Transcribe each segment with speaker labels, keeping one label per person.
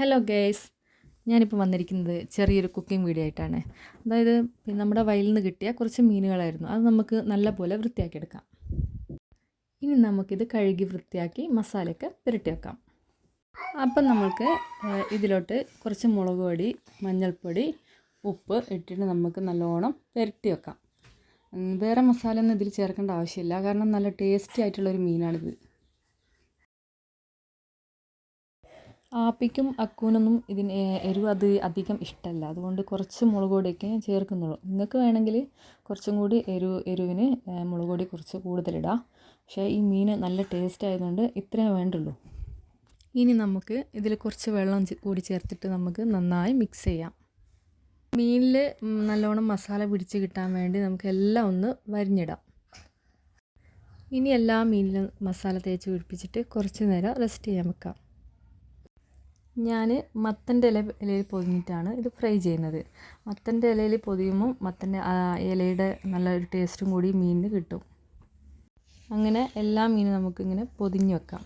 Speaker 1: Hello guys, ഞാനിപ്പോൾ വന്നിരിക്കുന്നത് ചെറിയൊരു കുക്കിംഗ് വീഡിയോ ആയിട്ടാണ്. അതായത് നമ്മുടെ വയലിൽ നിന്ന് കിട്ടിയ കുറച്ച് മീനുകളായിരുന്നു. അത് നമുക്ക് നല്ലപോലെ വൃത്തിയാക്കിയെടുക്കാം. ഇനി നമുക്കിത് കഴുകി വൃത്തിയാക്കി മസാലയൊക്കെ പുരട്ടി വെക്കാം. അപ്പം നമുക്ക് ഇതിലോട്ട് കുറച്ച് മുളക് പൊടി, മഞ്ഞൾപ്പൊടി, ഉപ്പ് ഇട്ടിട്ട് നമുക്ക് നല്ലോണം പുരട്ടി വെക്കാം. വേറെ മസാല ഒന്നും ഇതിൽ ചേർക്കേണ്ട ആവശ്യമില്ല, കാരണം നല്ല ടേസ്റ്റി ആയിട്ടുള്ളൊരു മീനാണിത്. ആപ്പിക്കും അക്കൂനൊന്നും ഇതിന് എരിവ് അധികം ഇഷ്ടമല്ല, അതുകൊണ്ട് കുറച്ച് മുളക് പൊടിയൊക്കെ ചേർക്കുന്നുള്ളൂ. നിങ്ങൾക്ക് വേണമെങ്കിൽ കുറച്ചും കൂടി എരിവിന് മുളക് പൊടി കുറച്ച് കൂടുതലിടാം. പക്ഷേ ഈ മീൻ നല്ല ടേസ്റ്റ് ആയതുകൊണ്ട് ഇത്രയേ വേണ്ടുള്ളൂ. ഇനി നമുക്ക് ഇതിൽ കുറച്ച് വെള്ളം കൂടി ചേർത്തിട്ട് നമുക്ക് നന്നായി മിക്സ് ചെയ്യാം. മീനിൽ നല്ലോണം മസാല പിടിച്ച് കിട്ടാൻ വേണ്ടി നമുക്ക് എല്ലാം ഒന്ന് വരിഞ്ഞിടാം. ഇനി എല്ലാ മീനിലും മസാല തേച്ച് പിടിപ്പിച്ചിട്ട് കുറച്ച് നേരം റെസ്റ്റ് ചെയ്യാൻ വെക്കാം. ഞാൻ മത്തൻ്റെ ഇലയിൽ പൊതിഞ്ഞിട്ടാണ് ഇത് ഫ്രൈ ചെയ്യുന്നത്. മത്തൻ്റെ ഇലയിൽ പൊതിയുമ്പോൾ മത്തൻ്റെ ഇലയുടെ നല്ലൊരു ടേസ്റ്റും കൂടി മീനിന് കിട്ടും. അങ്ങനെ എല്ലാ മീനും നമുക്കിങ്ങനെ പൊതിഞ്ഞ് വെക്കാം.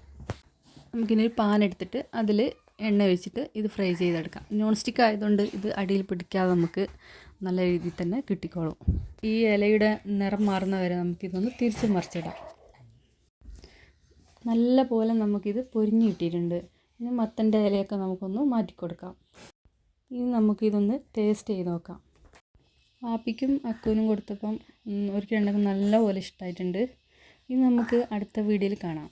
Speaker 1: നമുക്കിങ്ങനെ ഒരു പാൻ എടുത്തിട്ട് അതിൽ എണ്ണ ഒഴിച്ചിട്ട് ഇത് ഫ്രൈ ചെയ്തെടുക്കാം. നോൺ സ്റ്റിക്ക് ആയതുകൊണ്ട് ഇത് അടിയിൽ പിടിക്കാതെ നമുക്ക് നല്ല രീതിയിൽ തന്നെ കിട്ടിക്കോളും. ഈ ഇലയുടെ നിറം മാറുന്ന വരെ നമുക്കിതൊന്ന് തിരിച്ച് മറിച്ചിടാം. നല്ല പോലെ നമുക്കിത് പൊരിഞ്ഞ് കിട്ടിയിട്ടുണ്ട്. ഇനി മത്തൻ്റെ ഇലയൊക്കെ നമുക്കൊന്ന് മാറ്റിക്കൊടുക്കാം. ഇനി നമുക്കിതൊന്ന് ടേസ്റ്റ് ചെയ്ത് നോക്കാം. ആപ്പിക്കും അക്കുവിനും കൊടുത്തപ്പം ഒരു രണ്ടെണ്ണം നല്ലപോലെ ഇഷ്ടമായിട്ടുണ്ട്. ഇനി നമുക്ക് അടുത്ത വീഡിയോയിൽ കാണാം.